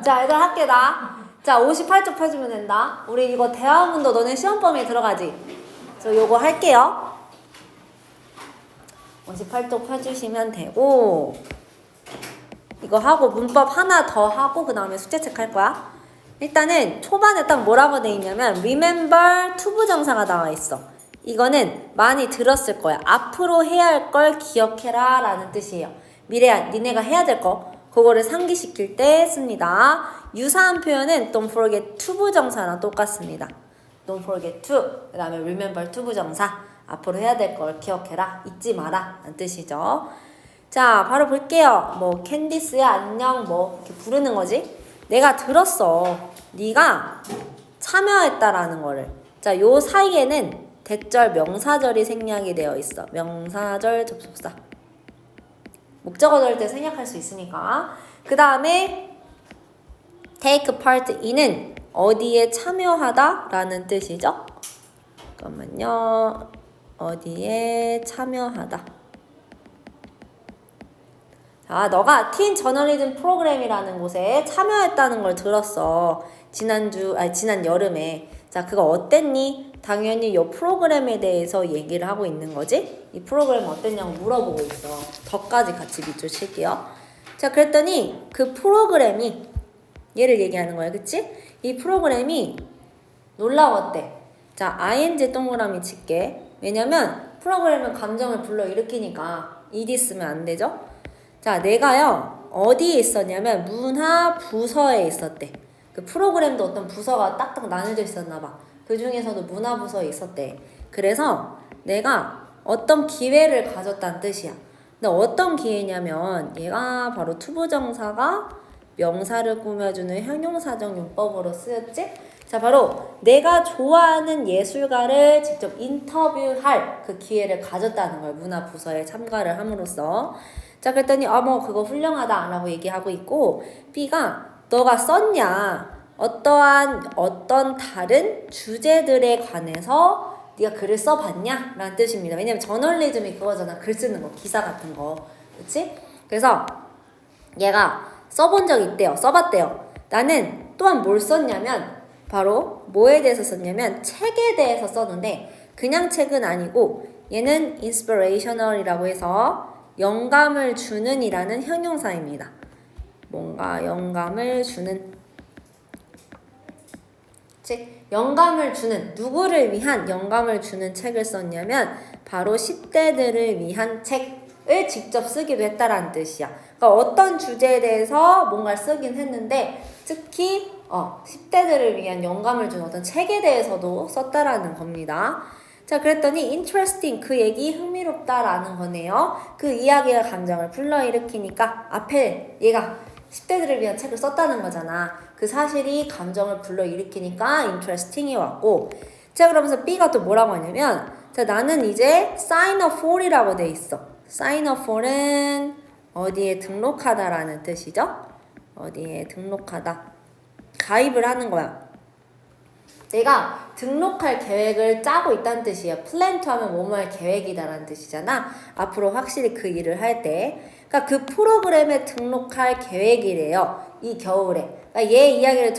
자, 얘들아 할게 나. 자, 58쪽 펴주면 된다. 우리 이거 대화문도 너네 시험 범위에 들어가지? 저 요거 할게요. 58쪽 펴주시면 되고, 이거 하고 문법 하나 더 하고 그 다음에 숙제 체크할 거야. 일단은 초반에 딱 뭐라고 돼 있냐면 remember 투부정사가 나와 있어. 이거는 많이 들었을 거야. 앞으로 해야 할 걸 기억해라 라는 뜻이에요. 미래야 니네가 해야 될 거 그거를 상기시킬 때 씁니다. 유사한 표현은 don't forget 투부정사랑 똑같습니다. don't forget to 그 다음에 remember 투부정사 앞으로 해야 될 걸 기억해라 잊지 마라 라는 뜻이죠. 자 바로 볼게요. 뭐 캔디스야 안녕 뭐 이렇게 부르는 거지. 내가 들었어. 네가 참여했다라는 거를. 자, 요 사이에는 대절 명사절이 생략이 되어 있어. 명사절 접속사. 목적어절 때 생략할 수 있으니까. 그 다음에 take part in은 어디에 참여하다 라는 뜻이죠. 잠깐만요. 어디에 참여하다. 자, 너가 틴 저널리즘 프로그램이라는 곳에 참여했다는 걸 들었어. 지난 여름에. 자, 그거 어땠니? 당연히 이 프로그램에 대해서 얘기를 하고 있는 거지? 이 프로그램 어땠냐고 물어보고 있어. 덧까지 같이 밑줄 칠게요. 자, 그랬더니 그 프로그램이 얘를 얘기하는 거야. 그치? 이 프로그램이 놀라웠대. 자, ing 동그라미 칠게. 왜냐면 프로그램은 감정을 불러일으키니까 ed 쓰면 안 되죠? 자, 내가요 어디에 있었냐면 문화 부서에 있었대. 그 프로그램도 어떤 부서가 딱딱 나눠져 있었나 봐. 그 중에서도 문화 부서에 있었대. 그래서 내가 어떤 기회를 가졌다는 뜻이야. 근데 어떤 기회냐면 얘가 바로 투부정사가 명사를 꾸며주는 형용사적 용법으로 쓰였지? 자, 바로 내가 좋아하는 예술가를 직접 인터뷰할 그 기회를 가졌다는 걸 문화 부서에 참가를 함으로써. 자, 그랬더니 뭐 그거 훌륭하다 라고 얘기하고 있고, B가 너가 썼냐 어떤 다른 주제들에 관해서 네가 글을 써봤냐 라는 뜻입니다. 왜냐면 저널리즘이 그거잖아. 글 쓰는 거, 기사 같은 거, 그치? 그래서 얘가 써본 적 있대요. 써봤대요. 나는 또한 뭘 썼냐면 바로 뭐에 대해서 썼냐면 책에 대해서 썼는데 그냥 책은 아니고 얘는 inspirational이라고 해서 영감을 주는 이라는 형용사입니다. 뭔가 영감을 주는, 즉 영감을 주는, 누구를 위한 영감을 주는 책을 썼냐면 바로 10대들을 위한 책을 직접 쓰기도 했다라는 뜻이야. 그러니까 어떤 주제에 대해서 뭔가를 쓰긴 했는데 특히 10대들을 위한 영감을 주는 어떤 책에 대해서도 썼다라는 겁니다. 자, 그랬더니 interesting, 그 얘기 흥미롭다라는 거네요. 그 이야기가 감정을 불러일으키니까 앞에 얘가 10대들을 위한 책을 썼다는 거잖아. 그 사실이 감정을 불러일으키니까 interesting이 왔고. 자, 그러면서 B가 또 뭐라고 하냐면, 자, 나는 이제 sign up for이라고 돼 있어. sign up for은 어디에 등록하다라는 뜻이죠. 어디에 등록하다. 가입을 하는 거야. 내가 등록할 계획을 짜고 있다는 뜻이에요. plan to 하면 뭐뭐 할 계획이다라는 뜻이잖아. 앞으로 확실히 그 일을 할 때. 그러니까 그 프로그램에 등록할 계획이래요. 이 겨울에. 그러니까 얘 이야기를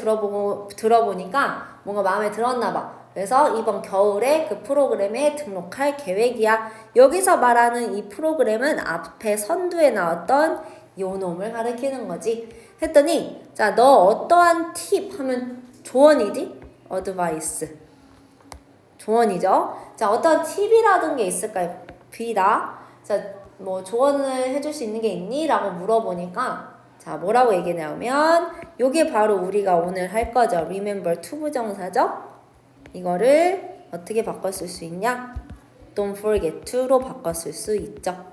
들어보니까 뭔가 마음에 들었나 봐. 그래서 이번 겨울에 그 프로그램에 등록할 계획이야. 여기서 말하는 이 프로그램은 앞에 선두에 나왔던 요놈을 가리키는 거지. 했더니 자, 너 어떠한 팁 하면 조언이지? 어드바이스. 조언이죠. 자, 어떤 팁이라든 게 있을까요? B다. 자, 뭐 조언을 해줄 수 있는 게 있니? 라고 물어보니까 자, 뭐라고 얘기냐면 요게 바로 우리가 오늘 할 거죠. remember 투부정사죠. 이거를 어떻게 바꿔 쓸 수 있냐? don't forget to로 바꿔 쓸 수 있죠.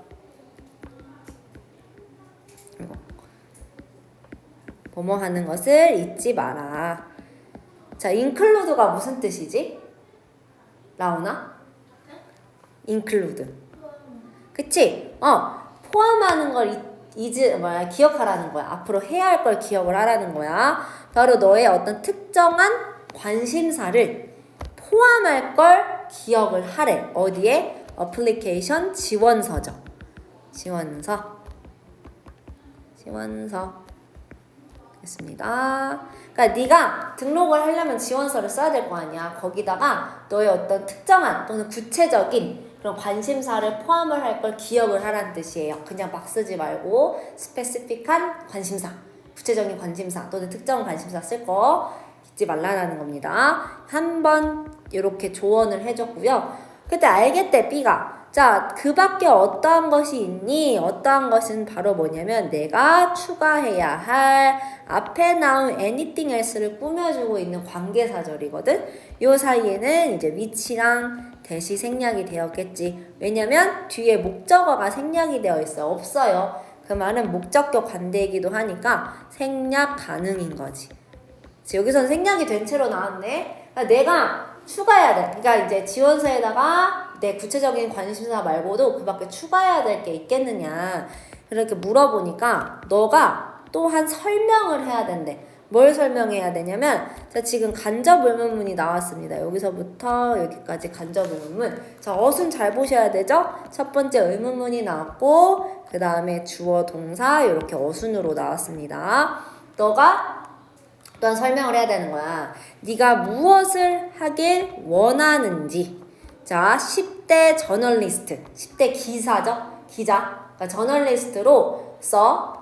뭐뭐 하는 것을 잊지 마라. 자, include가 무슨 뜻이지? 라오나? include. 그치? 포함하는 걸 기억하라는 거야. 앞으로 해야 할 걸 기억을 하라는 거야. 바로 너의 어떤 특정한 관심사를 포함할 걸 기억을 하래. 어디에? 어플리케이션 지원서죠. 지원서. 됐습니다. 그러니까 네가 등록을 하려면 지원서를 써야 될 거 아니야. 거기다가 너의 어떤 특정한 또는 구체적인 그런 관심사를 포함을 할 걸 기억을 하라는 뜻이에요. 그냥 막 쓰지 말고 스페시픽한 관심사, 구체적인 관심사 또는 특정 관심사 쓸 거 잊지 말라는 겁니다. 한번 이렇게 조언을 해줬고요. 그때 알겠대 B가. 자, 그 밖에 어떠한 것이 있니? 어떠한 것은 바로 뭐냐면 내가 추가해야 할 앞에 나온 anything else를 꾸며주고 있는 관계사절이거든? 요 사이에는 이제 which랑 대시 생략이 되었겠지. 왜냐면 뒤에 목적어가 생략이 되어 있어요. 없어요. 그 말은 목적격 관대이기도 하니까 생략 가능인 거지. 여기서는 생략이 된 채로 나왔네. 그러니까 내가 추가해야 돼. 그러니까 이제 지원서에다가 내 구체적인 관심사 말고도 그 밖에 추가해야 될 게 있겠느냐. 이렇게 물어보니까 너가 또한 설명을 해야 된대. 뭘 설명해야 되냐면 자 지금 간접 의문문이 나왔습니다. 여기서부터 여기까지 간접 의문문. 자 어순 잘 보셔야 되죠? 첫 번째 의문문이 나왔고 그 다음에 주어 동사 이렇게 어순으로 나왔습니다. 너가 또한 설명을 해야 되는 거야. 네가 무엇을 하길 원하는지. 자 10대 저널리스트 10대 기사죠? 기자. 그러니까 저널리스트로 써.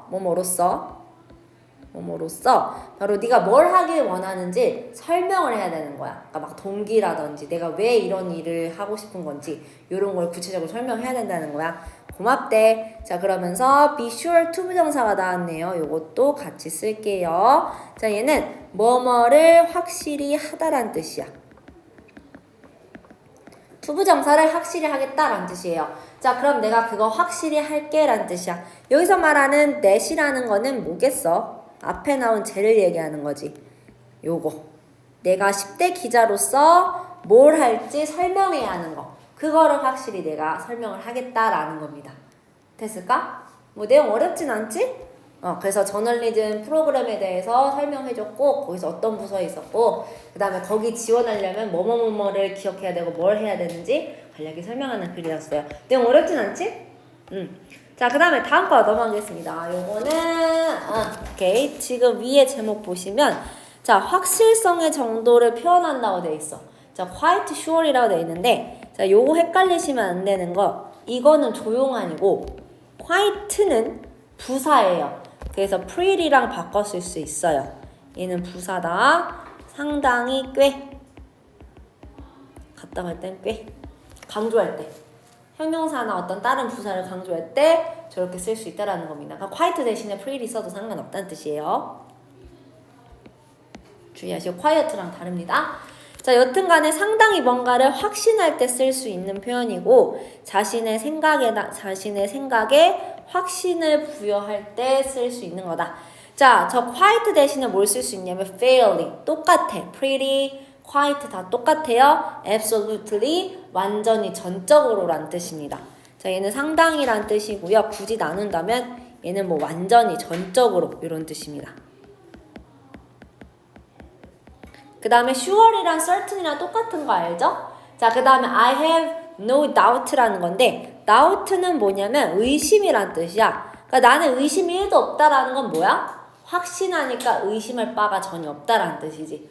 뭐뭐로써 바로 네가 뭘 하길 원하는지 설명을 해야 되는 거야. 그러니까 막 동기라든지 내가 왜 이런 일을 하고 싶은 건지 이런 걸 구체적으로 설명해야 된다는 거야. 고맙대. 자 그러면서 be sure to 부정사가 나왔네요. 요것도 같이 쓸게요. 자 얘는 뭐뭐를 확실히 하다란 뜻이야. 투부정사를 확실히 하겠다라는 뜻이에요. 자 그럼 내가 그거 확실히 할게 라는 뜻이야. 여기서 말하는 that이라는 거는 뭐겠어? 앞에 나온 쟤를 얘기하는 거지. 요거 내가 10대 기자로서 뭘 할지 설명해야 하는 거. 그거를 확실히 내가 설명을 하겠다라는 겁니다. 됐을까? 뭐 내용 어렵진 않지? 그래서 저널리즘 프로그램에 대해서 설명해줬고 거기서 어떤 부서에 있었고 그 다음에 거기 지원하려면 뭐뭐뭐뭐를 기억해야 되고 뭘 해야 되는지 간략히 설명하는 글이었어요. 내용 어렵진 않지? 자 그 다음에 다음 거 넘어가겠습니다. 요거는 오케이 지금 위에 제목 보시면 자 확실성의 정도를 표현한다고 돼 있어. 자 quite sure이라고 돼 있는데 자 요거 헷갈리시면 안 되는 거 이거는 조용한이고 quite는 부사예요. 그래서 pretty랑 바꿔 쓸 수 있어요. 얘는 부사다. 상당히 꽤 갔다 갈 땐 꽤 강조할 때 형용사나 어떤 다른 부사를 강조할 때 저렇게 쓸 수 있다라는 겁니다. 그러니까 quiet 대신에 pretty 써도 상관없다는 뜻이에요. 주의하시고 quiet랑 다릅니다. 자 여튼간에 상당히 뭔가를 확신할 때 쓸 수 있는 표현이고 자신의 생각에 확신을 부여할 때 쓸 수 있는 거다. 자, 저 quiet 대신에 뭘 쓸 수 있냐면 fairly 똑같아. pretty, quiet 다 똑같아요. absolutely 완전히 전적으로 란 뜻입니다. 자, 얘는 상당히란 뜻이고요. 굳이 나눈다면 얘는 뭐 완전히 전적으로 이런 뜻입니다. 그 다음에 sure이랑 certain이랑 똑같은 거 알죠? 자, 그 다음에 I have no doubt라는 건데 doubt는 뭐냐면 의심이란 뜻이야. 그러니까 나는 의심이 1도 없다라는 건 뭐야? 확신하니까 의심할 바가 전혀 없다라는 뜻이지.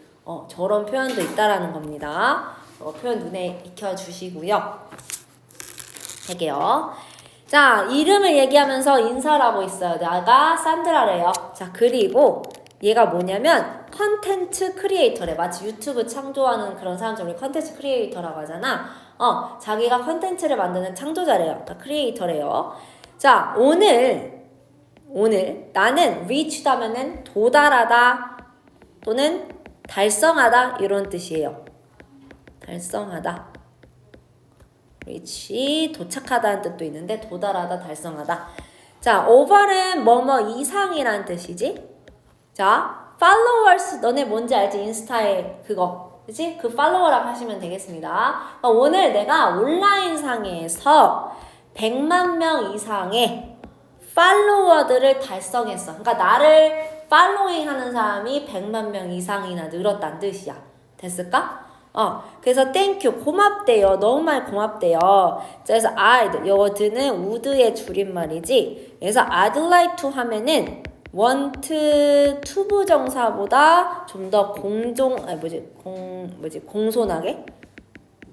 저런 표현도 있다라는 겁니다. 표현 눈에 익혀주시고요. 할게요. 자, 이름을 얘기하면서 인사를 하고 있어요. 내가 산드라래요. 자, 그리고 얘가 뭐냐면 컨텐츠 크리에이터래. 마치 유튜브 창조하는 그런 사람들 우리 컨텐츠 크리에이터라고 하잖아. 자기가 컨텐츠를 만드는 창조자래요. 다 크리에이터래요. 자, 오늘 나는 reached 하면은 도달하다 또는 달성하다 이런 뜻이에요. 달성하다. reach 도착하다는 뜻도 있는데 도달하다 달성하다. 자, over는 뭐뭐 이상이라는 뜻이지. 자, followers 너네 뭔지 알지? 인스타에 그거 그치? 그 팔로워라고 하시면 되겠습니다. 오늘 내가 온라인상에서 100만 명 이상의 팔로워들을 달성했어. 그러니까 나를 팔로잉 하는 사람이 100만 명 이상이나 늘었다는 뜻이야. 됐을까? 그래서 thank you 고맙대요. 너무 많이 고맙대요. 그래서 I'd 요거는 would의 줄임말이지. 그래서 I'd like to 하면은 want 투부정사보다 좀 더 공손하게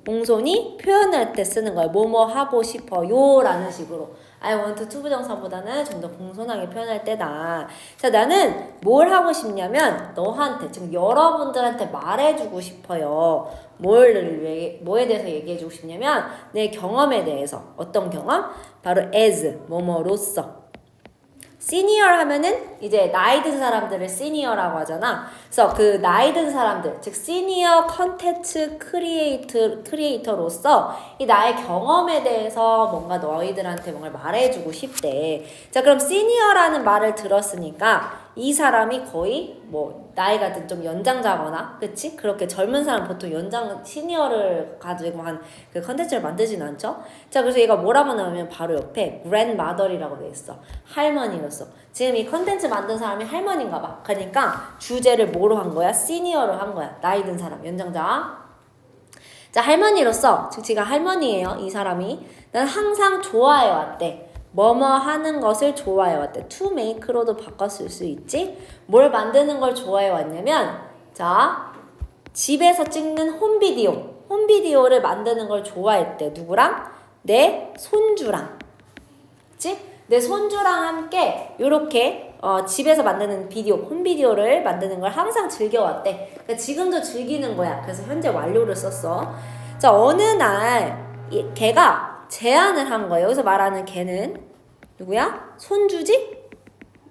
공손히 표현할 때 쓰는 거예요. 뭐뭐 하고 싶어요 라는 식으로. I want 투부정사보다는 좀 더 공손하게 표현할 때다. 자, 나는 뭘 하고 싶냐면 너한테, 지금 여러분들한테 말해주고 싶어요. 뭐에 대해서 얘기해주고 싶냐면 내 경험에 대해서. 어떤 경험? 바로 as, 뭐뭐로서. 시니어 하면은 이제 나이 든 사람들을 시니어라고 하잖아. 그래서 그 나이 든 사람들, 즉 시니어 컨텐츠 크리에이터로서 이 나의 경험에 대해서 뭔가 너희들한테 뭔가 말해주고 싶대. 자, 그럼 시니어라는 말을 들었으니까 이 사람이 거의 뭐 나이가 좀 연장자거나, 그치? 그렇게 젊은 사람 보통 시니어를 가지고 한 그 컨텐츠를 만들진 않죠? 자, 그래서 얘가 뭐라고 나오면 바로 옆에 grandmother이라고 돼 있어. 할머니로서. 지금 이 컨텐츠 만든 사람이 할머니인가 봐. 그러니까 주제를 뭐로 한 거야? 시니어로 한 거야. 나이 든 사람, 연장자. 자, 할머니로서, 즉 지가 할머니예요. 이 사람이. 난 항상 좋아해왔대. 뭐뭐 하는 것을 좋아해왔대. to make로도 바꿨을 수 있지. 뭘 만드는 걸 좋아해왔냐면, 자, 집에서 찍는 홈비디오를 만드는 걸 좋아했대. 누구랑? 내 손주랑. 그치? 내 손주랑 함께 요렇게 집에서 만드는 홈비디오를 만드는 걸 항상 즐겨왔대. 그러니까 지금도 즐기는 거야. 그래서 현재 완료를 썼어. 자, 어느 날 걔가 제안을 한 거예요. 여기서 말하는 걔는 누구야? 손주지?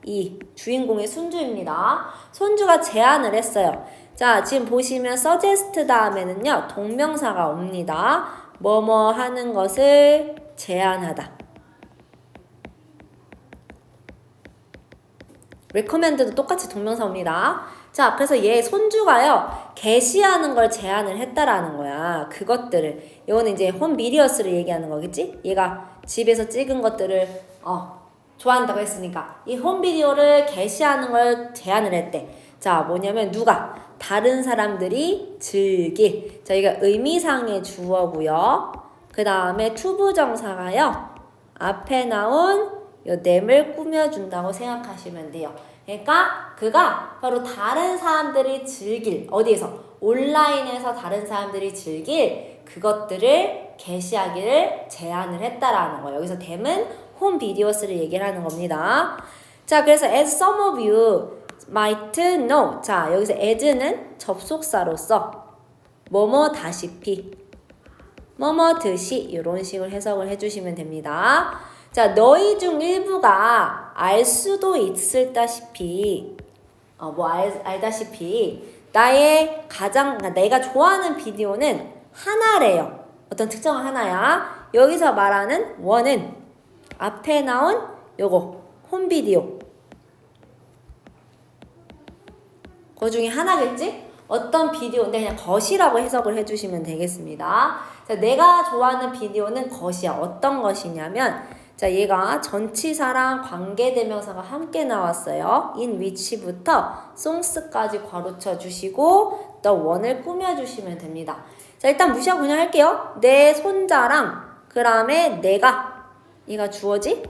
이 주인공의 손주입니다. 손주가 제안을 했어요. 자, 지금 보시면 suggest 다음에는요, 동명사가 옵니다. 뭐뭐 하는 것을 제안하다. recommend도 똑같이 동명사 옵니다. 자, 그래서 얘 손주가요, 게시하는 걸 제안을 했다라는 거야. 그것들을. 이거는 이제 홈비디오스를 얘기하는 거겠지? 얘가 집에서 찍은 것들을 좋아한다고 했으니까 이 홈비디오를 게시하는 걸 제안을 했대. 자, 뭐냐면 누가? 다른 사람들이 즐길. 자, 이게 의미상의 주어고요. 그 다음에 투부정사가요, 앞에 나온 요 램을 꾸며준다고 생각하시면 돼요. 그러니까 그가 바로 다른 사람들이 즐길, 어디에서? 온라인에서 다른 사람들이 즐길 그것들을 게시하기를 제안을 했다라는 거예요. 여기서 댐은 홈비디오스를 얘기를 하는 겁니다. 자, 그래서 as some of you might know. 자, 여기서 as는 접속사로서 뭐뭐다시피, 뭐뭐듯이 이런 식으로 해석을 해주시면 됩니다. 자, 너희 중 일부가 알 수도 있을다시피, 알다시피 내가 좋아하는 비디오는 하나래요. 어떤 특정한 하나야. 여기서 말하는 원은 앞에 나온 요거 홈비디오, 그 중에 하나겠지? 어떤 비디오인데 그냥 것이라고 해석을 해주시면 되겠습니다. 자, 내가 좋아하는 비디오는 것이야. 어떤 것이냐면, 자, 얘가 전치사랑 관계대명사가 함께 나왔어요. in which부터 songs까지 괄호쳐 주시고 the one을 꾸며주시면 됩니다. 자, 일단 무시하고 그냥 할게요. 내 손자랑 그 다음에 내가, 얘가 주어지?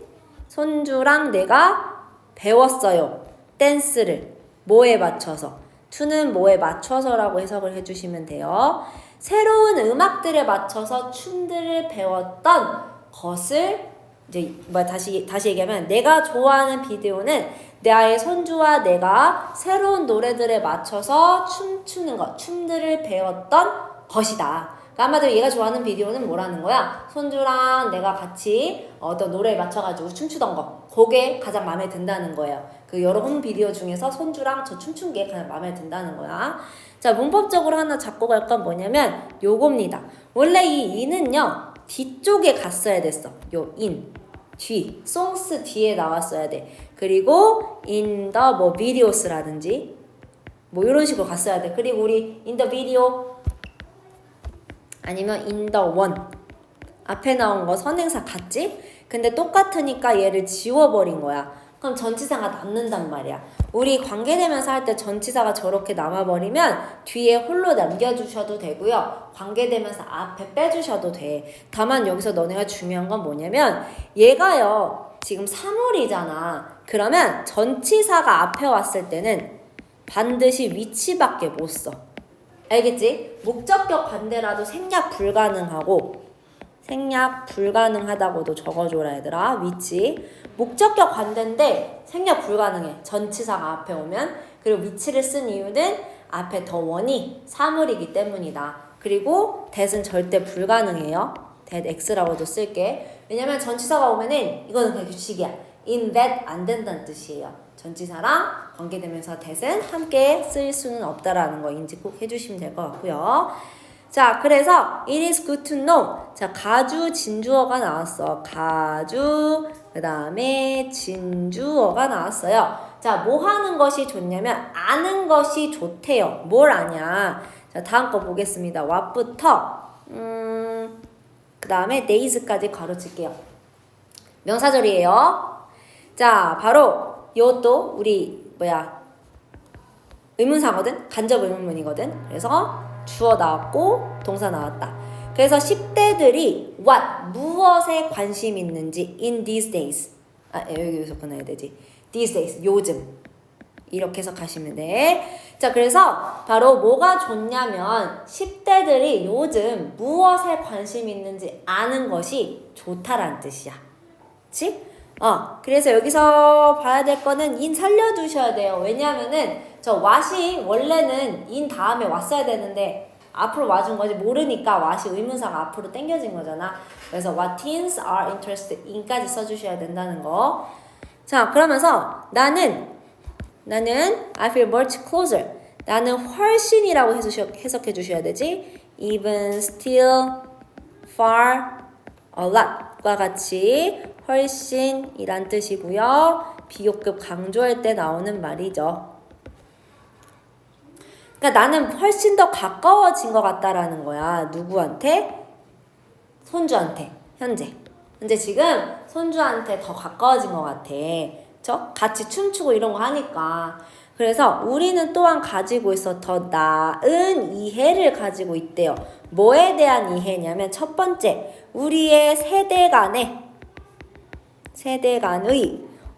손주랑 내가 배웠어요. 댄스를. 뭐에 맞춰서? to는 뭐에 맞춰서라고 해석을 해주시면 돼요. 새로운 음악들에 맞춰서 춤들을 배웠던 것을 이제 다시 얘기하면 내가 좋아하는 비디오는 나의 손주와 내가 새로운 노래들에 맞춰서 춤추는 것, 춤들을 배웠던 것이다. 그러니까 아마도 얘가 좋아하는 비디오는 뭐라는 거야? 손주랑 내가 같이 어떤 노래에 맞춰가지고 춤추던 거, 그게 가장 마음에 든다는 거예요. 그 여러 홈 비디오 중에서 손주랑 저 춤춘 게 가장 마음에 든다는 거야. 자, 문법적으로 하나 잡고 갈 건 뭐냐면 요겁니다. 원래 이 in은요, 뒤쪽에 갔어야 됐어. 요 in, 뒤, songs 뒤에 나왔어야 돼. 그리고 in the videos라든지 뭐 이런 식으로 갔어야 돼. 그리고 우리 in the video 아니면 in the one 앞에 나온 거 선행사 같지? 근데 똑같으니까 얘를 지워버린 거야. 그럼 전치사가 남는단 말이야. 우리 관계대명사 할 때 전치사가 저렇게 남아버리면 뒤에 홀로 남겨주셔도 되고요. 관계대명사 앞에 빼주셔도 돼. 다만 여기서 너네가 중요한 건 뭐냐면 얘가요, 지금 사물이잖아. 그러면 전치사가 앞에 왔을 때는 반드시 위치밖에 못 써. 알겠지? 목적격 관대라도 생략 불가능하다고도 적어줘라 얘들아. 위치. 목적격 관대인데 생략 불가능해. 전치사가 앞에 오면. 그리고 위치를 쓴 이유는 앞에 더 원이 사물이기 때문이다. 그리고 that은 절대 불가능해요. that x라고도 쓸게. 왜냐면 전치사가 오면은 이거는 그냥 규칙이야. in that 안 된다는 뜻이에요. 전치사랑 관계되면서 that은 함께 쓸 수는 없다라는 거 인지 꼭 해주시면 될 것 같고요. 자, 그래서 it is good to know. 자, 가주 진주어가 나왔어. 가주 그 다음에 진주어가 나왔어요. 자, 뭐 하는 것이 좋냐면 아는 것이 좋대요. 뭘 아냐. 자, 다음 거 보겠습니다. what부터 그 다음에 days까지 가로칠게요. 명사절이에요. 자, 바로 이것도 우리 의문사거든? 간접 의문문이거든. 그래서 주어 나왔고 동사 나왔다. 그래서 10대들이 무엇에 관심 있는지 in these days. 여기서 끊어야 되지. these days, 요즘. 이렇게 해석하시면 돼. 자, 그래서 바로 뭐가 좋냐면 10대들이 요즘 무엇에 관심 있는지 아는 것이 좋다라는 뜻이야. 그치? 그래서 여기서 봐야 될 거는 in 살려두셔야 돼요. 왜냐면은 저 what이 원래는 in 다음에 왔어야 되는데 앞으로 와준 거지 모르니까 what이 의문사가 앞으로 당겨진 거잖아. 그래서 what teens are interested in까지 써주셔야 된다는 거. 자, 그러면서 나는 I feel much closer. 나는 훨씬이라고 해석해 주셔야 되지. even, still, far, a lot과 같이 훨씬이란 뜻이고요. 비교급 강조할 때 나오는 말이죠. 그러니까 나는 훨씬 더 가까워진 것 같다라는 거야. 누구한테? 손주한테. 현재 지금 손주한테 더 가까워진 것 같아. 그쵸? 같이 춤추고 이런 거 하니까. 그래서 우리는 또한 가지고 있어 더 나은 이해를 가지고 있대요. 뭐에 대한 이해냐면 첫 번째, 우리의 세대 간의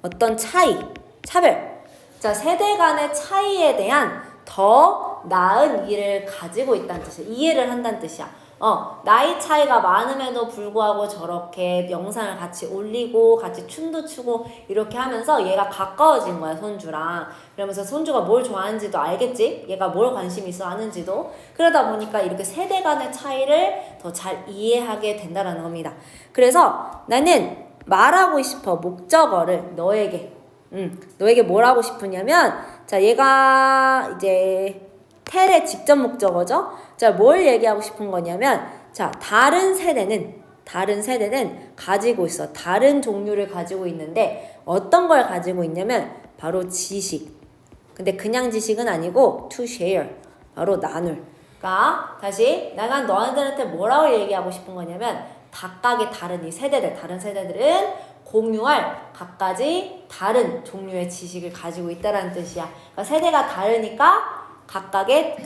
어떤 차별. 자, 세대 간의 차이에 대한 더 나은 이해를 가지고 있다는 뜻이야. 이해를 한다는 뜻이야. 나이 차이가 많음에도 불구하고 저렇게 영상을 같이 올리고 같이 춤도 추고 이렇게 하면서 얘가 가까워진 거야, 손주랑. 그러면서 손주가 뭘 좋아하는지도 알겠지? 얘가 뭘 관심 있어 하는지도. 그러다 보니까 이렇게 세대 간의 차이를 더 잘 이해하게 된다는 겁니다. 그래서 나는 말하고 싶어, 목적어를 너에게. 너에게 뭘 하고 싶으냐면, 자, 얘가 이제 텔의 직접 목적어죠? 자, 뭘 얘기하고 싶은 거냐면, 자, 다른 세대는 가지고 있어. 다른 종류를 가지고 있는데, 어떤 걸 가지고 있냐면, 바로 지식. 근데 그냥 지식은 아니고, to share. 바로 나눌. 그러니까, 다시, 내가 너희들한테 뭐라고 얘기하고 싶은 거냐면, 각각의 다른 다른 세대들은 공유할 각가지 다른 종류의 지식을 가지고 있다라는 뜻이야. 그러니까 세대가 다르니까 각각의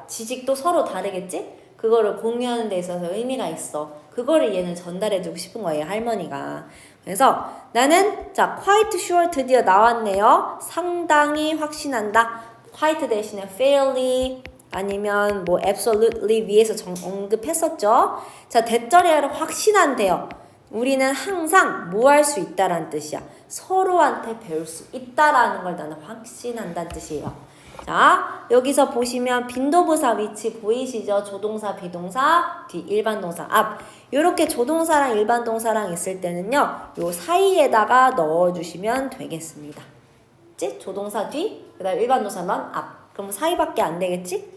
지식도 서로 다르겠지? 그거를 공유하는 데 있어서 의미가 있어. 그거를 얘는 전달해주고 싶은 거예요, 할머니가. 그래서 나는 quite sure 드디어 나왔네요. 상당히 확신한다. quite 대신에 fairly 아니면 absolutely 위에서 언급했었죠. 자, 대절이야를 확신한대요. 우리는 항상 뭐 할 수 있다라는 뜻이야. 서로한테 배울 수 있다라는 걸 나는 확신한다는 뜻이에요. 자, 여기서 보시면 빈도부사 위치 보이시죠? 조동사, 비동사, 뒤 일반 동사, 앞. 요렇게 조동사랑 일반 동사랑 있을 때는요, 요 사이에다가 넣어주시면 되겠습니다. 그치? 조동사 뒤, 그 다음 일반 동사 넌 앞. 그럼 사이밖에 안 되겠지?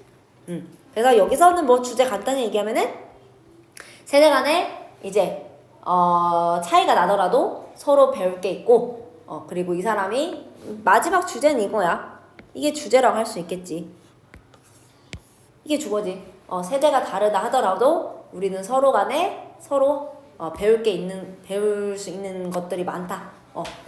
그래서 여기서는 주제 간단히 얘기하면은 세대 간에 이제 차이가 나더라도 서로 배울 게 있고 그리고 이 사람이 마지막 주제는 이거야. 이게 주제라고 할 수 있겠지. 이게 주거지. 세대가 다르다 하더라도 우리는 서로 간에 배울 수 있는 것들이 많다.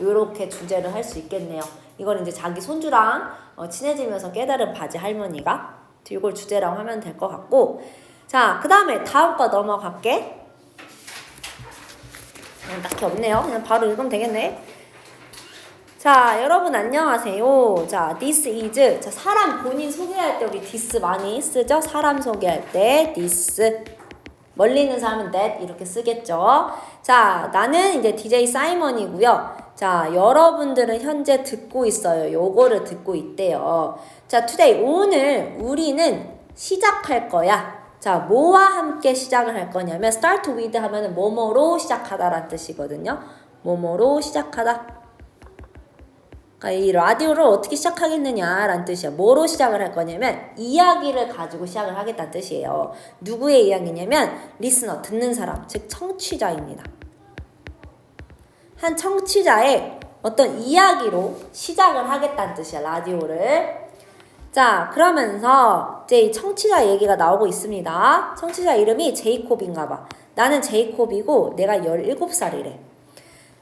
요렇게 주제를 할 수 있겠네요. 이건 이제 자기 손주랑 친해지면서 깨달은 바지 할머니가 이걸 주제라고 하면 될 것 같고. 자, 그 다음에 다음 거 넘어갈게. 딱히 없네요. 그냥 바로 읽으면 되겠네. 자, 여러분 안녕하세요. 자, this is. 자, 사람 본인 소개할 때 우리 this 많이 쓰죠? 사람 소개할 때 this. 멀리 있는 사람은 that 이렇게 쓰겠죠. 자, 나는 이제 DJ 사이먼이고요. 자, 여러분들은 현재 듣고 있어요. 요거를 듣고 있대요. 자, today 오늘 우리는 시작할 거야. 자, 뭐와 함께 시작을 할 거냐면 start with 하면은 뭐뭐로 시작하다라는 뜻이거든요. 뭐뭐로 시작하다. 그러니까 이 라디오를 어떻게 시작하겠느냐라는 뜻이야. 뭐로 시작을 할 거냐면 이야기를 가지고 시작을 하겠다는 뜻이에요. 누구의 이야기냐면 리스너, 듣는 사람, 즉 청취자입니다. 한 청취자의 어떤 이야기로 시작을 하겠다는 뜻이야. 라디오를. 자, 그러면서 이제 이 청취자 얘기가 나오고 있습니다. 청취자 이름이 제이콥인가 봐. 나는 제이콥이고 내가 17살이래.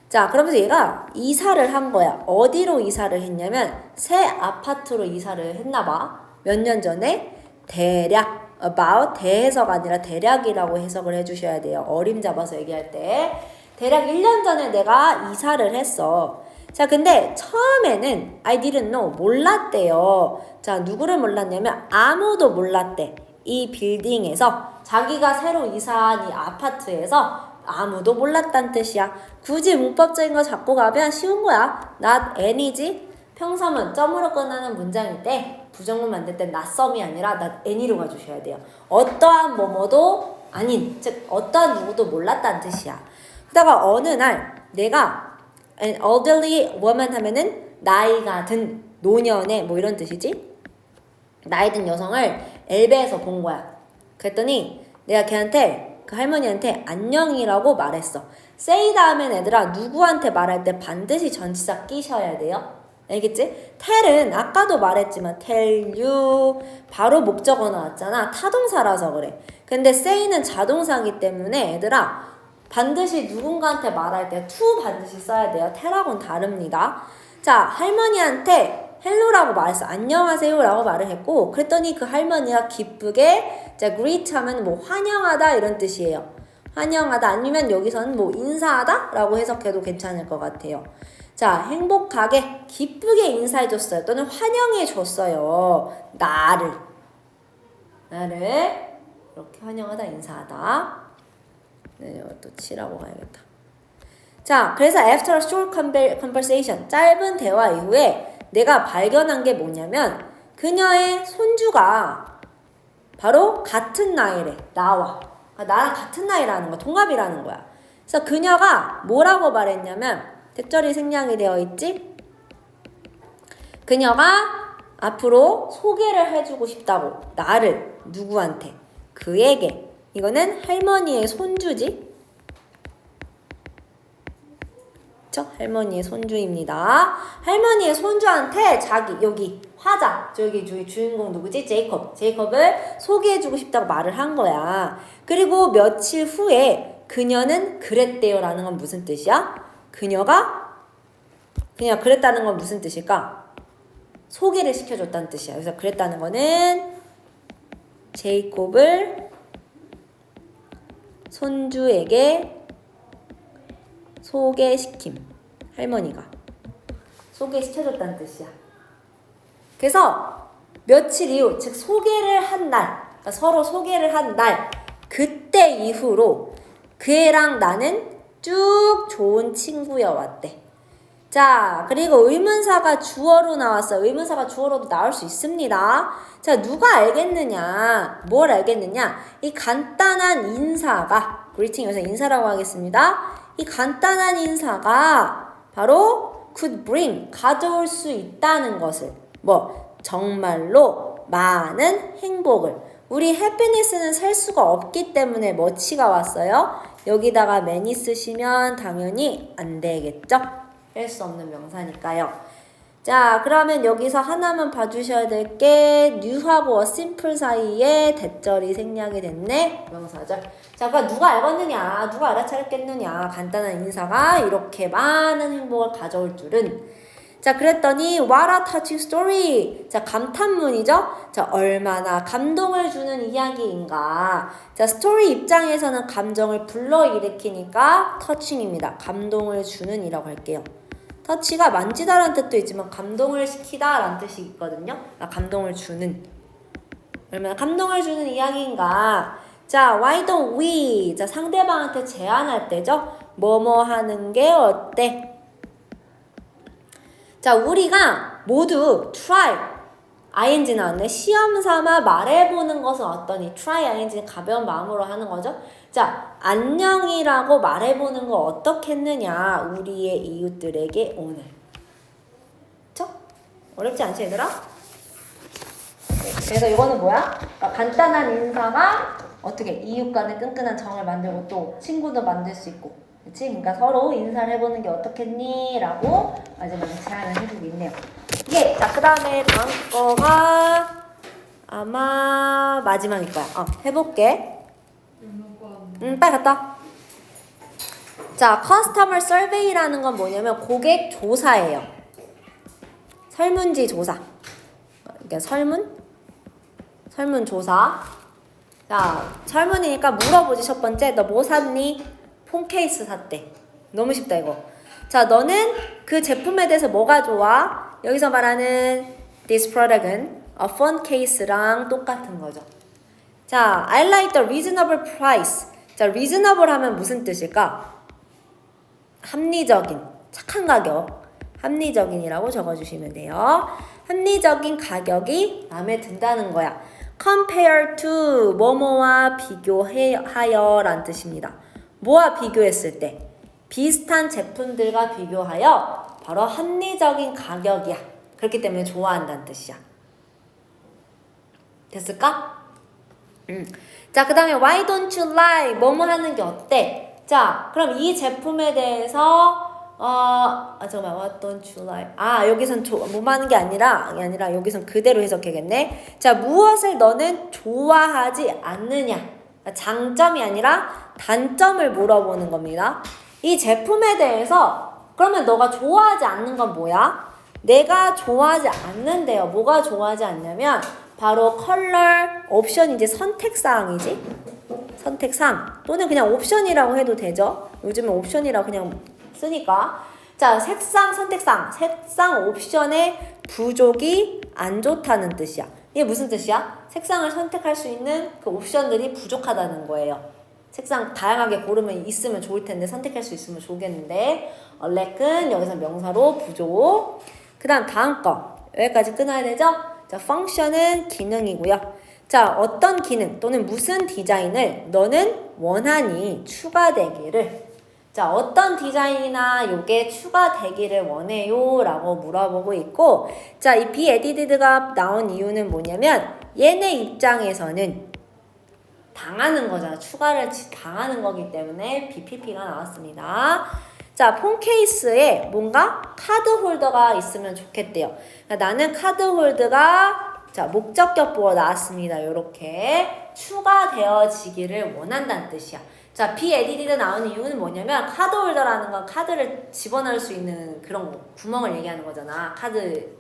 자, 그러면서 얘가 이사를 한 거야. 어디로 이사를 했냐면 새 아파트로 이사를 했나 봐. 몇 년 전에. 대략 about 대해서가 아니라 대략이라고 해석을 해주셔야 돼요. 어림 잡아서 얘기할 때. 대략 1년 전에 내가 이사를 했어. 자, 근데 처음에는 I didn't know. 몰랐대요. 자, 누구를 몰랐냐면 아무도 몰랐대. 이 빌딩에서 자기가 새로 이사한 이 아파트에서 아무도 몰랐단 뜻이야. 굳이 문법적인 거 잡고 가면 쉬운 거야. not any지? 평서문 점으로 끝나는 문장일 때 부정문 만들 때 not some이 아니라 not any로 가주셔야 돼요. 어떠한 뭐뭐도 아닌, 즉 어떠한 누구도 몰랐다는 뜻이야. 그러다가 어느 날 내가 an elderly woman 하면은 나이가 든 노년의 뭐 이런 뜻이지? 나이 든 여성을 엘베에서 본 거야. 그랬더니 내가 걔한테 그 할머니한테 안녕이라고 말했어. say 다음엔 얘들아 누구한테 말할 때 반드시 전치사 끼셔야 돼요. 알겠지? tell은 아까도 말했지만 tell you 바로 목적어 나왔잖아. 타동사라서 그래. 근데 say는 자동사이기 때문에 얘들아 반드시 누군가한테 말할 때 to 반드시 써야 돼요. tell하고는 다릅니다. 자, 할머니한테 헬로라고 말했어. 안녕하세요 라고 말을 했고 그랬더니 그 할머니가 기쁘게 자 greet 하면 뭐 환영하다 이런 뜻이에요. 환영하다 아니면 여기서는 뭐 인사하다 라고 해석해도 괜찮을 것 같아요. 자, 행복하게 기쁘게 인사해줬어요. 또는 환영해줬어요. 나를 이렇게 환영하다 인사하다. 네, 또 치라고 가야겠다. 자, 그래서 after a short conversation 짧은 대화 이후에 내가 발견한 게 뭐냐면 그녀의 손주가 바로 같은 나이래. 나와. 나랑 같은 나이라는 거야. 동갑이라는 거야. 그래서 그녀가 뭐라고 말했냐면 대절이 생략이 되어 있지? 그녀가 앞으로 소개를 해주고 싶다고. 나를 누구한테? 그에게. 이거는 할머니의 손주지? 할머니의 손주입니다. 할머니의 손주한테 자기 여기 화자 저기 주인공 누구지? 제이콥을 소개해주고 싶다고 말을 한 거야. 그리고 며칠 후에 그녀는 그랬대요 라는 건 무슨 뜻이야? 그녀가 그랬다는 건 무슨 뜻일까? 소개를 시켜줬다는 뜻이야. 그래서 그랬다는 거는 제이콥을 손주에게 소개시킴. 할머니가 소개시켜줬다는 뜻이야. 그래서 며칠 이후, 즉 소개를 한 날, 그러니까 서로 소개를 한 날, 그때 이후로 그 애랑 나는 쭉 좋은 친구여 왔대. 자, 그리고 의문사가 주어로 나왔어. 의문사가 주어로도 나올 수 있습니다. 자, 누가 알겠느냐? 뭘 알겠느냐? 이 간단한 인사가, greeting에서 인사라고 하겠습니다. 이 간단한 인사가 바로 could bring, 가져올 수 있다는 것을 정말로 많은 행복을 우리 happiness는 셀 수가 없기 때문에 뭐치가 왔어요? 여기다가 many 쓰시면 당연히 안 되겠죠? 뺄 수 없는 명사니까요. 자, 그러면 여기서 하나만 봐주셔야 될 게 new하고 simple 사이에 대절이 생략이 됐네. 명사절. 자, 그러니까 누가 알겠느냐, 누가 알아차렸겠느냐. 간단한 인사가 이렇게 많은 행복을 가져올 줄은. 자, 그랬더니 what a touching story. 자, 감탄문이죠. 자, 얼마나 감동을 주는 이야기인가. 자, 스토리 입장에서는 감정을 불러일으키니까 touching입니다. 감동을 주는 이라고 할게요. 터치가 만지다라는 뜻도 있지만 감동을 시키다라는 뜻이 있거든요. 감동을 주는. 그러면 감동을 주는 이야기인가? 자, why don't we? 자, 상대방한테 제안할 때죠. 뭐뭐 하는 게 어때? 자, 우리가 모두 try ing 나왔네. 시험 삼아 말해보는 것은 어떠니? try ing는 가벼운 마음으로 하는 거죠. 자, 안녕이라고 말해보는 거 어떻겠느냐? 우리의 이웃들에게 오늘. 그쵸? 어렵지 않지, 얘들아? 그래서 이거는 뭐야? 그러니까 간단한 인사가 어떻게 이웃 간의 끈끈한 정을 만들고 또 친구도 만들 수 있고, 그치? 그러니까 서로 인사를 해보는 게 어떻겠니? 라고 마지막에 제안을 해주고 있네요. 예, 자, 그 다음에 다음 거가 아마 마지막일 거야. 해볼게. 빨리 갔다. 자, Customer Survey라는 건 뭐냐면 고객 조사예요. 설문지 조사. 그러니까 설문 조사. 자, 설문이니까 물어보지. 첫 번째, 너 뭐 샀니? 폰 케이스 샀대. 너무 쉽다 이거. 자, 너는 그 제품에 대해서 뭐가 좋아? 여기서 말하는 this product은 a phone case랑 똑같은 거죠. 자, I like the reasonable price. 자, reasonable 하면 무슨 뜻일까? 합리적인, 착한 가격. 합리적인이라고 적어주시면 돼요. 합리적인 가격이 마음에 든다는 거야. compare to, 뭐뭐와 비교하여 라는 뜻입니다. 뭐와 비교했을 때? 비슷한 제품들과 비교하여 바로 합리적인 가격이야. 그렇기 때문에 좋아한다는 뜻이야. 됐을까? 자, 그 다음에 why don't you like? 뭐뭐 하는 게 어때? 자, 그럼 이 제품에 대해서 잠깐만, what don't you like? 여기선 뭐 하는 게 아니라 여기선 그대로 해석해야겠네. 자, 무엇을 너는 좋아하지 않느냐? 장점이 아니라 단점을 물어보는 겁니다. 이 제품에 대해서 그러면 너가 좋아하지 않는 건 뭐야? 내가 좋아하지 않는데요. 뭐가 좋아하지 않냐면 바로 컬러, 옵션이지, 선택사항이지. 선택사항 또는 그냥 옵션이라고 해도 되죠. 요즘은 옵션이라고 그냥 쓰니까. 자, 색상, 선택사항, 색상 옵션의 부족이 안 좋다는 뜻이야. 이게 무슨 뜻이야? 색상을 선택할 수 있는 그 옵션들이 부족하다는 거예요. 색상 다양하게 고르면 있으면 좋을 텐데 선택할 수 있으면 좋겠는데 lack은 여기서 명사로 부족. 그 다음 거 여기까지 끊어야 되죠? 자, 펑션은 기능이고요. 자, 어떤 기능 또는 무슨 디자인을 너는 원하니 추가되기를. 자, 어떤 디자인이나 요게 추가되기를 원해요 라고 물어보고 있고, 자, 이 be added가 나온 이유는 뭐냐면 얘네 입장에서는 당하는 거잖아. 추가를 당하는 거기 때문에 BPP가 나왔습니다. 자, 폰 케이스에 뭔가 카드 홀더가 있으면 좋겠대요. 그러니까 나는 카드 홀더가 자, 목적격보가 나왔습니다. 요렇게 추가되어지기를 원한다는 뜻이야. 자, be added 나오는 이유는 뭐냐면 카드 홀더라는 건 카드를 집어넣을 수 있는 그런 구멍을 얘기하는 거잖아. 카드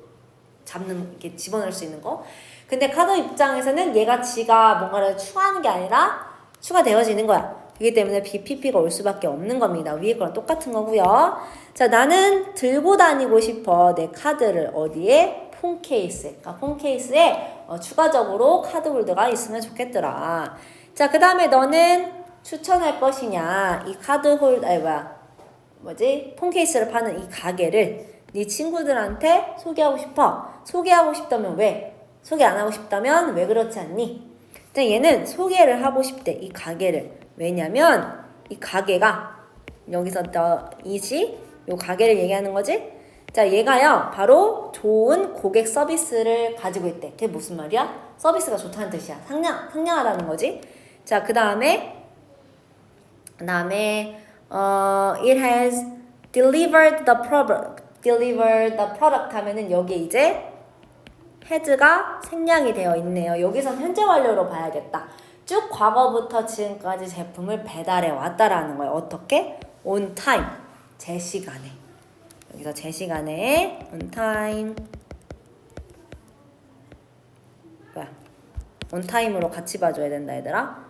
잡는 이렇게 집어넣을 수 있는 거. 근데 카드 입장에서는 얘가 지가 뭔가를 추가하는 게 아니라 추가되어지는 거야. 그렇기 때문에 BPP가 올 수밖에 없는 겁니다. 위에 거랑 똑같은 거고요. 자, 나는 들고 다니고 싶어. 내 카드를 어디에? 폰 케이스에. 그러니까 폰 케이스에 추가적으로 카드 홀더가 있으면 좋겠더라. 자, 그 다음에 너는 추천할 것이냐? 이 카드 홀더, 폰 케이스를 파는 이 가게를 네 친구들한테 소개하고 싶어. 소개하고 싶다면 왜? 소개 안 하고 싶다면 왜 그렇지 않니? 얘는 소개를 하고 싶대. 이 가게를. 왜냐면 이 가게가 여기서 요 가게를 얘기하는 거지? 자, 얘가요 바로 좋은 고객 서비스를 가지고 있대. 그게 무슨 말이야? 서비스가 좋다는 뜻이야. 상냥하다는 거지. 자, 그 다음에 it has delivered the product 하면은 여기에 이제 has가 생략이 되어 있네요. 여기선 현재 완료로 봐야겠다. 쭉 과거부터 지금까지 제품을 배달해 왔다라는 거예요. 어떻게? on time. 제 시간에. 여기서 제 시간에 on time. on time으로 같이 봐줘야 된다, 얘들아.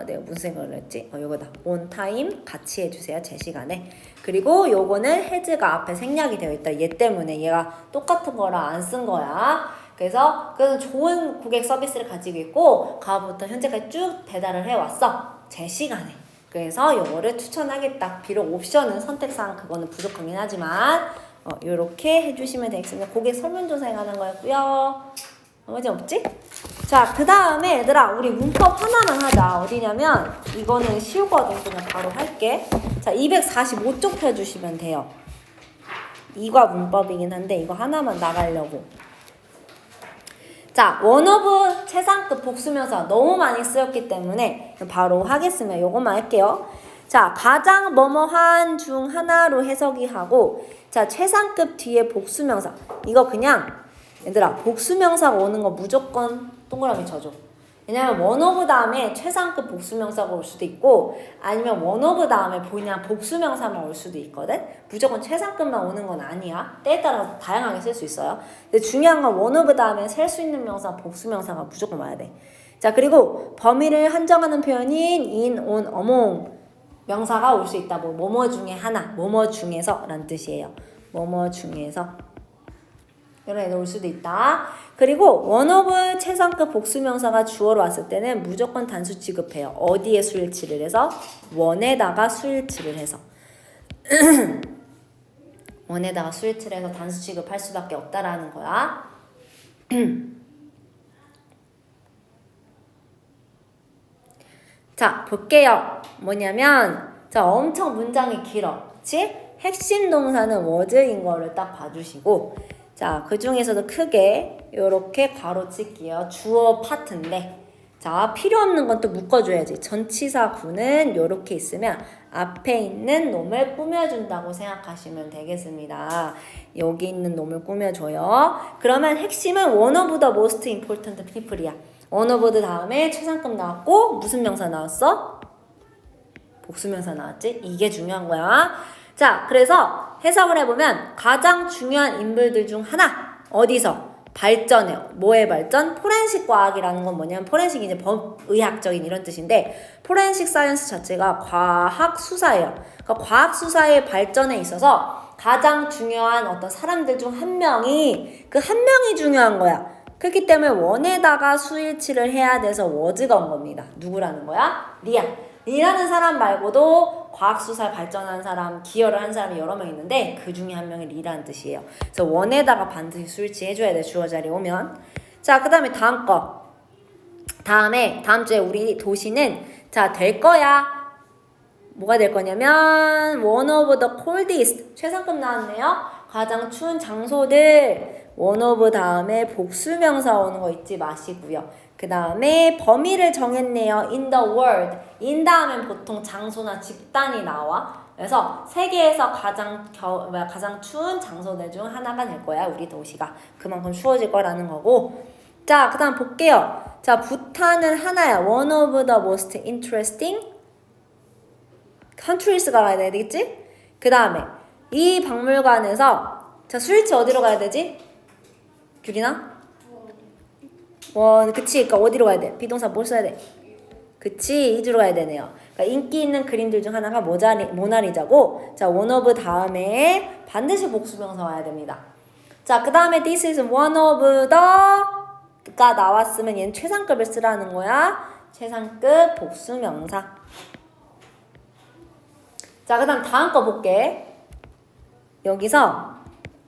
내가 무슨 생각을 했지? 요거다. on time 같이 해주세요. 제 시간에. 그리고 요거는 has가 앞에 생략이 되어 있다. 얘 때문에 얘가 똑같은 거라 안 쓴 거야. 그래서 그건 좋은 고객 서비스를 가지고 있고 과거부터 현재까지 쭉 배달을 해왔어. 제 시간에. 그래서 요거를 추천하겠다. 비록 옵션은 선택사항 그거는 부족하긴 하지만 요렇게 해주시면 되겠습니다. 고객 설문조사에 관한 거였고요. 나머지 없지? 자, 그 다음에 얘들아 우리 문법 하나만 하자. 어디냐면 이거는 쉬우거든. 그냥 바로 할게. 자, 245쪽 펴주시면 돼요. 이과 문법이긴 한데 이거 하나만 나가려고. 자, 원어브 최상급 복수명사 너무 많이 쓰였기 때문에 바로 하겠습니다. 요것만 할게요. 자, 가장 뭐뭐한 중 하나로 해석이 하고 자, 최상급 뒤에 복수명사 이거 그냥 얘들아 복수명사가 오는 거 무조건 동그라미 쳐줘. 왜냐면 원어브 다음에 최상급 복수명사가 올 수도 있고 아니면 원어브 다음에 그냥 복수명사만 올 수도 있거든. 무조건 최상급만 오는 건 아니야. 때에 따라 다양하게 쓸 수 있어요. 근데 중요한 건 원어브 다음에 셀 수 있는 명사 복수명사가 무조건 와야 돼. 자, 그리고 범위를 한정하는 표현인 in, on, among 명사가 올 수 있다. 뭐뭐 중에 하나, 뭐뭐 중에서 라는 뜻이에요. 뭐뭐 중에서 이런 애들 올 수도 있다. 그리고 원어브 최상급 복수명사가 주어로 왔을 때는 무조건 단수 취급해요. 어디에 수일치를 해서? 원에다가 수일치를 해서. 원에다가 수일치를 해서 단수 취급할 수밖에 없다라는 거야. 자, 볼게요. 뭐냐면 자, 엄청 문장이 길어. 그치? 핵심 동사는 was인 거를 딱 봐주시고 자, 그 중에서도 크게 요렇게 가로칠게요. 주어 파트인데 자, 필요 없는 건 또 묶어줘야지. 전치사 구는 요렇게 있으면 앞에 있는 놈을 꾸며준다고 생각하시면 되겠습니다. 여기 있는 놈을 꾸며줘요. 그러면 핵심은 one of the most important people이야. one of the 다음에 최상급 나왔고 무슨 명사 나왔어? 복수명사 나왔지? 이게 중요한 거야. 자, 그래서 해석을 해보면 가장 중요한 인물들 중 하나 어디서? 발전해요. 뭐의 발전? 포렌식 과학이라는 건 뭐냐면 포렌식이 이제 법의학적인 이런 뜻인데 포렌식 사이언스 자체가 과학 수사예요. 그러니까 과학 수사의 발전에 있어서 가장 중요한 어떤 사람들 중 한 명이 그 한 명이 중요한 거야. 그렇기 때문에 원에다가 수일치를 해야 돼서 was가 온 겁니다. 누구라는 거야? 리아. 리라는 사람 말고도 과학수사에 발전한 사람, 기여를 한 사람이 여러 명 있는데 그 중에 한 명이 리라는 뜻이에요. 그래서 원에다가 반드시 수일치 해줘야 돼. 주어 자리에 오면. 자, 그 다음에 다음 거. 다음 주에 우리 도시는 자, 될 거야. 뭐가 될 거냐면 one of the coldest. 최상급 나왔네요. 가장 추운 장소들. one of 다음에 복수명사 오는 거 잊지 마시고요. 그 다음에 범위를 정했네요. in the world. in 다음엔 보통 장소나 집단이 나와. 그래서 세계에서 가장 추운 장소들 중 하나가 될 거야. 우리 도시가. 그만큼 추워질 거라는 거고. 자, 그 다음 볼게요. 자, 부탄은 하나야. one of the most interesting countries가 가야 되겠지? 그 다음에 이 박물관에서 자, 수일치 어디로 가야 되지? 규리나? 그치. 그러니까 어디로 가야 돼? 비동사 뭘 써야 돼? 그치. 이주로 가야 되네요. 그러니까 인기 있는 그림들 중 하나가 모나리자고 자, one of 다음에 반드시 복수명사 와야 됩니다. 자, 그 다음에 this is one of the가 나왔으면 얘는 최상급을 쓰라는 거야. 최상급 복수명사. 자, 그 다음 거 볼게. 여기서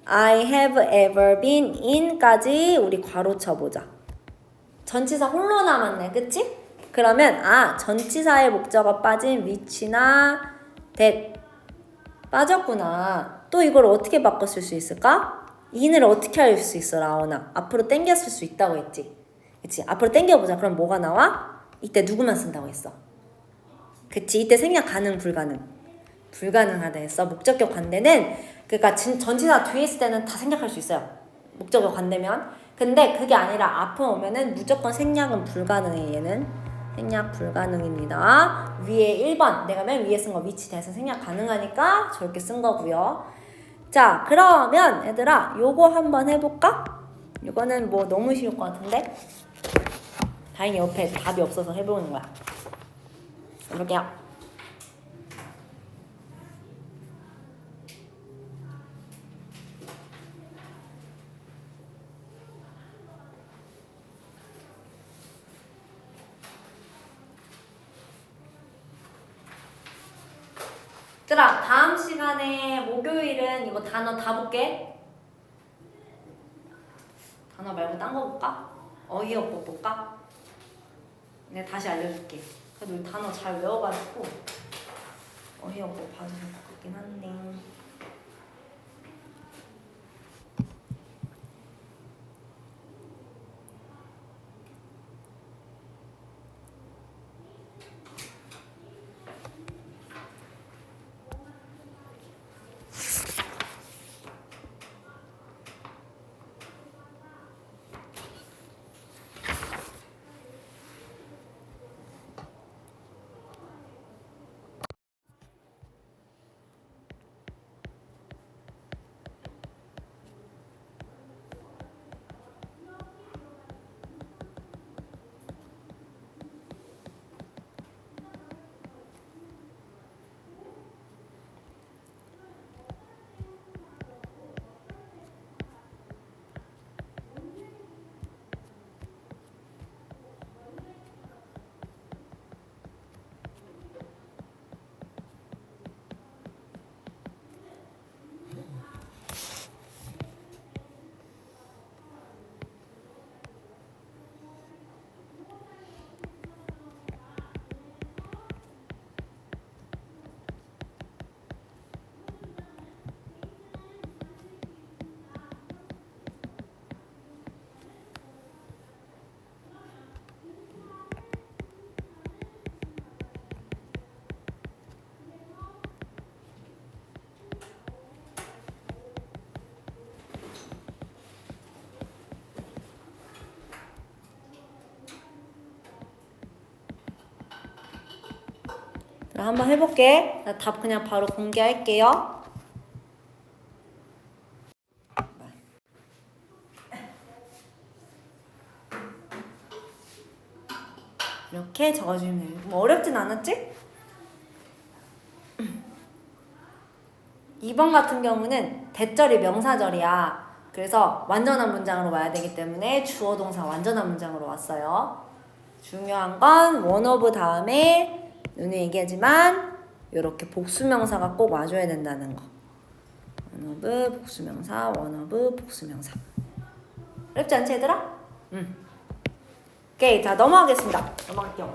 I have ever been in까지 우리 괄호 쳐보자. 전치사 홀로 남았네. 그치? 그러면 전치사의 목적어 빠진 which나 that 빠졌구나. 또 이걸 어떻게 바꿔 쓸 수 있을까? in을 어떻게 할 수 있어, 라온아? 앞으로 당겨 쓸 수 있다고 했지? 그치? 앞으로 당겨보자. 그럼 뭐가 나와? 이때 누구만 쓴다고 했어? 그치? 이때 생략 가능, 불가능? 불가능하다 했어. 목적격 관대는 그러니까 전치사 뒤에 있을 때는 다 생략할 수 있어요. 목적격 관대면. 근데 그게 아니라 앞에 오면은 무조건 생략은 불가능해. 얘는 생략 불가능입니다. 위에 1번 내가 맨 위에 쓴 거 위치 대해서 생략 가능하니까 저렇게 쓴 거고요. 자, 그러면 얘들아 요거 한번 해볼까? 이거는 뭐 너무 쉬울 것 같은데 다행히 옆에 답이 없어서 해보는 거야. 해볼게요. 얘들아, 다음 시간에 목요일은 이거 단어 다 볼게. 단어 말고 딴 거 볼까? 어휘어법 볼까? 내가 다시 알려줄게. 그래도 우리 단어 잘 외워가지고 어휘어법 봐도 될 것 같긴 한데. 한번 해볼게. 나 답 그냥 바로 공개할게요. 이렇게 적어주면 돼요. 뭐 어렵진 않았지? 2번 같은 경우는 대절이 명사절이야. 그래서 완전한 문장으로 와야 되기 때문에 주어 동사 완전한 문장으로 왔어요. 중요한 건 one of 다음에 누누이 얘기하지만 이렇게 복수명사가 꼭 와줘야 된다는 거. one of 복수명사, one of 복수명사. 어렵지 않지 얘들아? 오케이, 자 넘어가겠습니다. 넘어갈게요.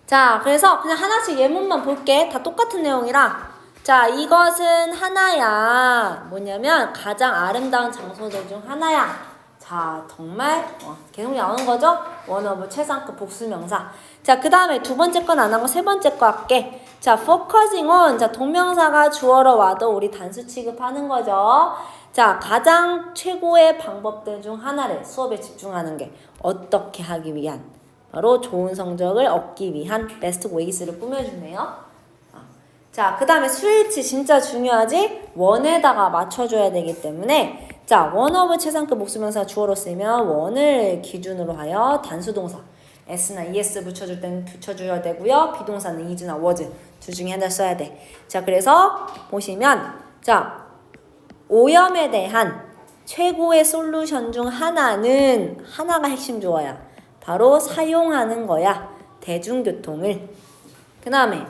자, 그래서 그냥 하나씩 예문만 볼게. 다 똑같은 내용이라. 자, 이것은 하나야. 뭐냐면 가장 아름다운 장소들 중 하나야. 자, 정말 계속 나오는 거죠? one of 최상급 복수명사. 자, 그 다음에 두 번째 건 안 하고 세 번째 거 할게. 자, focusing on. 자, 동명사가 주어로 와도 우리 단수 취급하는 거죠. 자, 가장 최고의 방법들 중 하나를 수업에 집중하는 게 어떻게 하기 위한 바로 좋은 성적을 얻기 위한 베스트 웨이스를 꾸며주네요. 자, 그 다음에 스위치 진짜 중요하지? 원에다가 맞춰줘야 되기 때문에 자, one of 최상급 복수명사 주어로 쓰면 one을 기준으로 하여 단수동사 s나 es 붙여줄 때는 붙여줘야 되고요. 비동사는 is나 was 둘 중에 하나 써야 돼. 자, 그래서 보시면 자, 오염에 대한 최고의 솔루션 중 하나가 핵심 조어야. 바로 사용하는 거야. 대중교통을. 그 다음에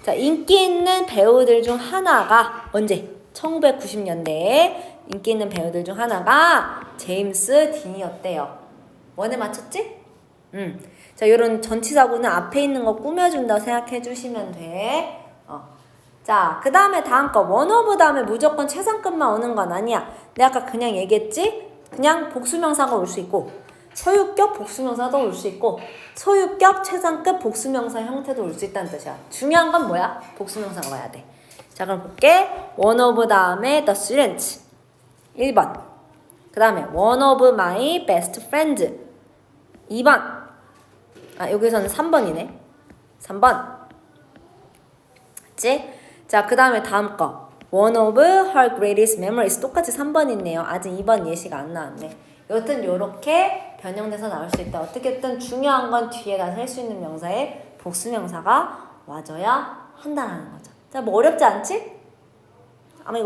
자, 인기 있는 배우들 중 하나가 언제? 1990년대에 인기 있는 배우들 중 하나가 제임스 딘이었대요. 원에 맞췄지? 자, 요런 전치사구는 앞에 있는 거 꾸며준다고 생각해 주시면 돼. 자, 그 다음에 다음 거 one of 다음에 무조건 최상급만 오는 건 아니야. 내가 아까 그냥 얘기했지? 그냥 복수명사가 올 수 있고 소유격 복수명사도 올 수 있고 소유격 최상급 복수명사 형태도 올 수 있다는 뜻이야. 중요한 건 뭐야? 복수명사가 와야 돼. 자, 그럼 볼게. one of 다음에 the students 1번. 그 다음에 one of my best friends 2번. 여기서는 3번이네. 3번. 그치? 자, 그 다음에 다음 거 one of her greatest memories 똑같이 3번 있네요. 아직 2번 예시가 안 나왔네. 여튼 요렇게 변형돼서 나올 수 있다. 어떻게든 중요한 건 뒤에다 셀 수 있는 명사에 복수명사가 와줘야 한다는 거죠. 자, 뭐 어렵지 않지?